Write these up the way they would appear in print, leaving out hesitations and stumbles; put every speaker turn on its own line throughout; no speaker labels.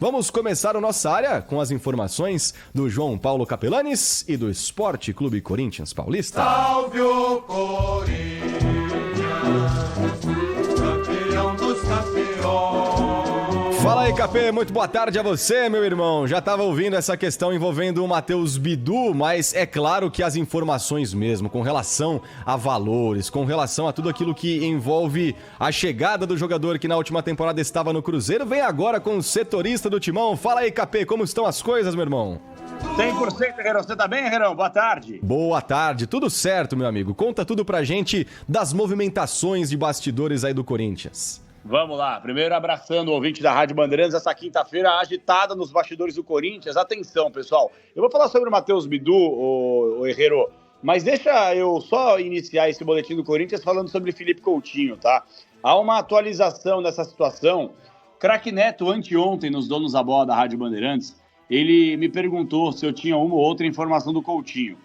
Vamos começar a nossa área com as informações do João Paulo Capelanes e do Esporte Clube Corinthians Paulista.
Salve o Corinthians, campeão dos campeões.
Fala aí, Capê, muito boa tarde a você, meu irmão. Já estava ouvindo essa questão envolvendo o Matheus Bidu, mas é claro que as informações mesmo, com relação a valores, com relação a tudo aquilo que envolve a chegada do jogador que na última temporada estava no Cruzeiro, vem agora com o setorista do Timão. Fala aí, Capê, como estão as coisas, meu irmão?
100%, Herrão. Você tá bem, Herrão? Boa tarde.
Boa tarde, tudo certo, meu amigo. Conta tudo pra gente das movimentações de bastidores aí do Corinthians.
Vamos lá, primeiro abraçando o ouvinte da Rádio Bandeirantes, essa quinta-feira agitada nos bastidores do Corinthians. Atenção, pessoal, eu vou falar sobre o Matheus Bidu, o Herrero, mas deixa eu só iniciar esse boletim do Corinthians falando sobre Felipe Coutinho, tá? Há uma atualização nessa situação. Craque Neto, anteontem, nos Donos da Bola da Rádio Bandeirantes, ele me perguntou se eu tinha uma ou outra informação do Coutinho.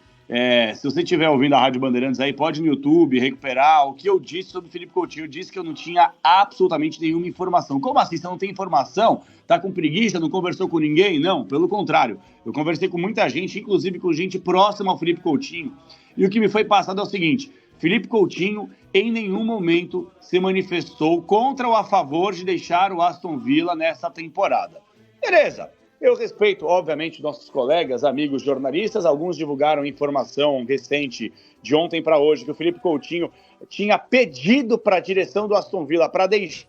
Se você estiver ouvindo a Rádio Bandeirantes aí, pode no YouTube recuperar o que eu disse sobre o Felipe Coutinho. Eu disse que eu não tinha absolutamente nenhuma informação. Como assim? Você não tem informação? Tá com preguiça? Não conversou com ninguém? Não, pelo contrário. Eu conversei com muita gente, inclusive com gente próxima ao Felipe Coutinho. E o que me foi passado é o seguinte: Felipe Coutinho em nenhum momento se manifestou contra ou a favor de deixar o Aston Villa nessa temporada. Beleza. Eu respeito, obviamente, nossos colegas, amigos jornalistas. Alguns divulgaram informação recente de ontem para hoje que o Felipe Coutinho tinha pedido para a direção do Aston Villa para deixar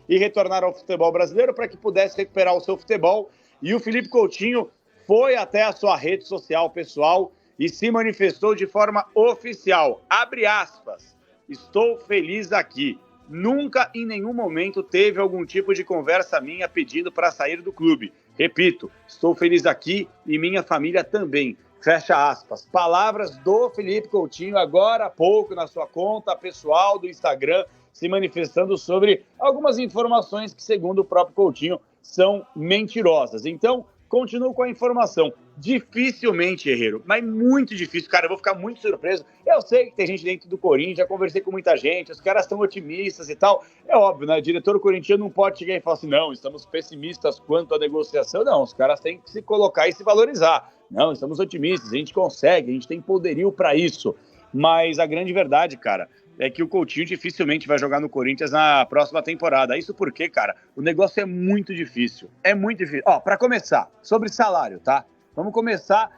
e retornar ao futebol brasileiro para que pudesse recuperar o seu futebol. E o Felipe Coutinho foi até a sua rede social pessoal e se manifestou de forma oficial. Abre aspas. Estou feliz aqui. Nunca, em nenhum momento, teve algum tipo de conversa minha pedindo para sair do clube. Repito, estou feliz aqui e minha família também. Fecha aspas. Palavras do Felipe Coutinho agora há pouco na sua conta pessoal do Instagram, se manifestando sobre algumas informações que, segundo o próprio Coutinho, são mentirosas. Então, continuo com a informação. Dificilmente, Herrero, mas muito difícil. Cara, eu vou ficar muito surpreso. Eu sei que tem gente dentro do Corinthians, já conversei com muita gente, os caras estão otimistas e tal. É óbvio, né? O diretor corintiano não pode chegar e falar assim, não, estamos pessimistas quanto à negociação. Não, os caras têm que se colocar e se valorizar. Não, estamos otimistas, a gente consegue, a gente tem poderio para isso. Mas a grande verdade, cara, é que o Coutinho dificilmente vai jogar no Corinthians na próxima temporada. Isso porque, cara, o negócio é muito difícil. É muito difícil. Ó, pra começar, sobre salário, tá? Vamos começar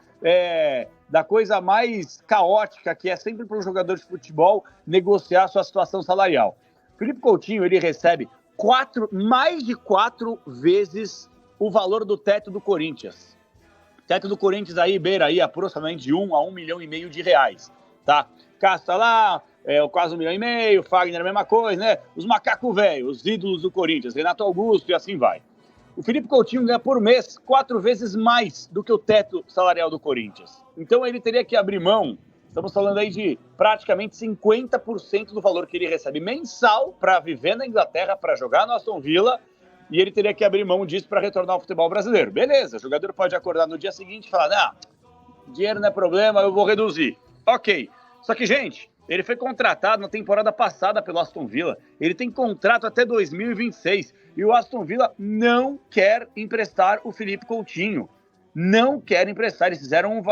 da coisa mais caótica, que é sempre para um jogador de futebol negociar sua situação salarial. Felipe Coutinho, ele recebe mais de 4 vezes o valor do teto do Corinthians. O teto do Corinthians aí beira aí aproximadamente de 1 a 1,5 milhão de reais, tá? Casta lá, quase 1,5 milhão, Fagner a mesma coisa, né? Os macacos velhos, os ídolos do Corinthians, Renato Augusto e assim vai. O Felipe Coutinho ganha por mês 4 vezes mais do que o teto salarial do Corinthians. Então ele teria que abrir mão, estamos falando aí de praticamente 50% do valor que ele recebe mensal para viver na Inglaterra, para jogar no Aston Villa, e ele teria que abrir mão disso para retornar ao futebol brasileiro. Beleza, o jogador pode acordar no dia seguinte e falar, não, dinheiro não é problema, eu vou reduzir. Ok, só que, gente, ele foi contratado na temporada passada pelo Aston Villa. Ele tem contrato até 2026. E o Aston Villa não quer emprestar o Felipe Coutinho. Não quer emprestar. Eles fizeram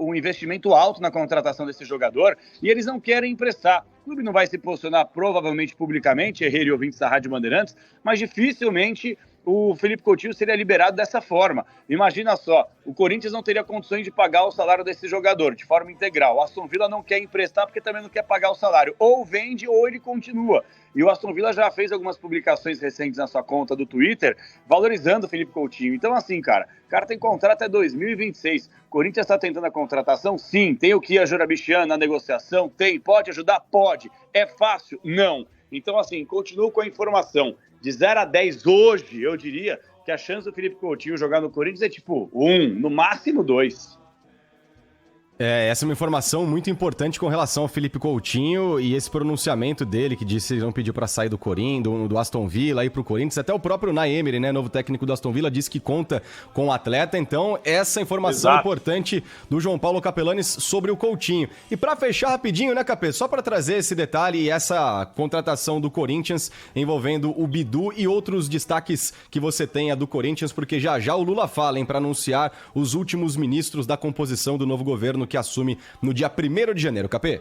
um investimento alto na contratação desse jogador e eles não querem emprestar. O clube não vai se posicionar provavelmente publicamente, Herrera e ouvintes da Rádio Bandeirantes, mas dificilmente o Felipe Coutinho seria liberado dessa forma. Imagina só, o Corinthians não teria condições de pagar o salário desse jogador de forma integral. O Aston Villa não quer emprestar porque também não quer pagar o salário. Ou vende ou ele continua. E o Aston Villa já fez algumas publicações recentes na sua conta do Twitter valorizando o Felipe Coutinho. Então assim, cara, o cara tem contrato até 2026. O Corinthians está tentando a contratação? Sim. Tem o Kia Jorabichian na negociação? Tem. Pode ajudar? Pode. É fácil? Não. Então assim, continuo com a informação. De 0 a 10 hoje, eu diria que a chance do Felipe Coutinho jogar no Corinthians é tipo 1, no máximo 2.
Essa é uma informação muito importante com relação ao Felipe Coutinho e esse pronunciamento dele, que disse que não pediu para sair do Corinthians, do Aston Villa, ir pro Corinthians. Até o próprio Unai Emery, né, novo técnico do Aston Villa, disse que conta com o atleta. Então, essa informação importante do João Paulo Capelanes sobre o Coutinho. E para fechar rapidinho, né, Capê, só para trazer esse detalhe e essa contratação do Corinthians envolvendo o Bidu e outros destaques que você tenha do Corinthians, porque já o Lula fala, hein, para anunciar os últimos ministros da composição do novo governo que assume no dia 1º de janeiro, Capê.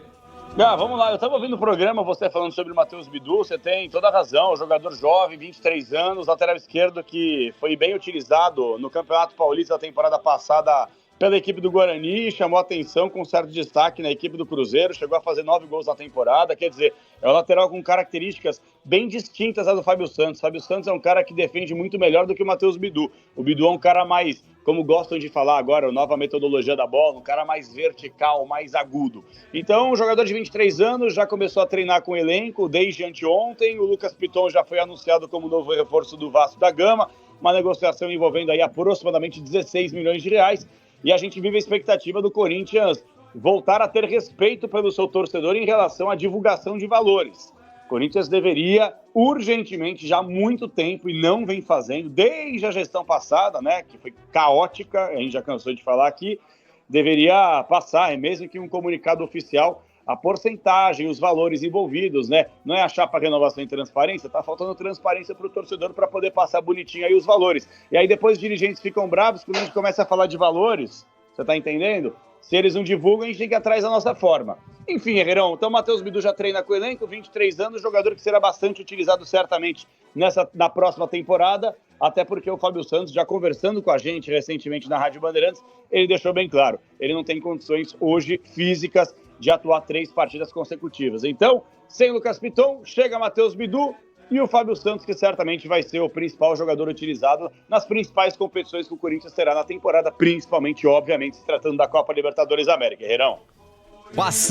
Vamos lá, eu estava ouvindo o programa, você falando sobre o Matheus Bidu, você tem toda a razão, jogador jovem, 23 anos, lateral esquerdo que foi bem utilizado no Campeonato Paulista da temporada passada pela equipe do Guarani, chamou atenção com certo destaque na equipe do Cruzeiro, chegou a fazer 9 gols na temporada, quer dizer, é um lateral com características bem distintas à do Fábio Santos. Fábio Santos é um cara que defende muito melhor do que o Matheus Bidu. O Bidu é um cara mais, como gostam de falar agora, a nova metodologia da bola, um cara mais vertical, mais agudo. Então, um jogador de 23 anos já começou a treinar com o elenco desde anteontem, o Lucas Piton já foi anunciado como novo reforço do Vasco da Gama, uma negociação envolvendo aí aproximadamente 16 milhões de reais, e a gente vive a expectativa do Corinthians voltar a ter respeito pelo seu torcedor em relação à divulgação de valores. O Corinthians deveria urgentemente, já há muito tempo, e não vem fazendo, desde a gestão passada, né, que foi caótica, a gente já cansou de falar aqui, deveria passar, mesmo que um comunicado oficial, a porcentagem, os valores envolvidos, né? Não é achar para renovação e transparência, tá faltando transparência para o torcedor para poder passar bonitinho aí os valores. E aí depois os dirigentes ficam bravos quando a gente começa a falar de valores, você tá entendendo? Se eles não divulgam, a gente tem que ir atrás da nossa forma. Enfim, Herrerão, então o Matheus Bidu já treina com o elenco, 23 anos, jogador que será bastante utilizado certamente na próxima temporada, até porque o Fábio Santos, já conversando com a gente recentemente na Rádio Bandeirantes, ele deixou bem claro, ele não tem condições hoje físicas de atuar 3 partidas consecutivas. Então, sem Lucas Piton, chega Matheus Bidu e o Fábio Santos, que certamente vai ser o principal jogador utilizado nas principais competições que o Corinthians terá na temporada, principalmente, obviamente, se tratando da Copa Libertadores América. Herrerão.
Passando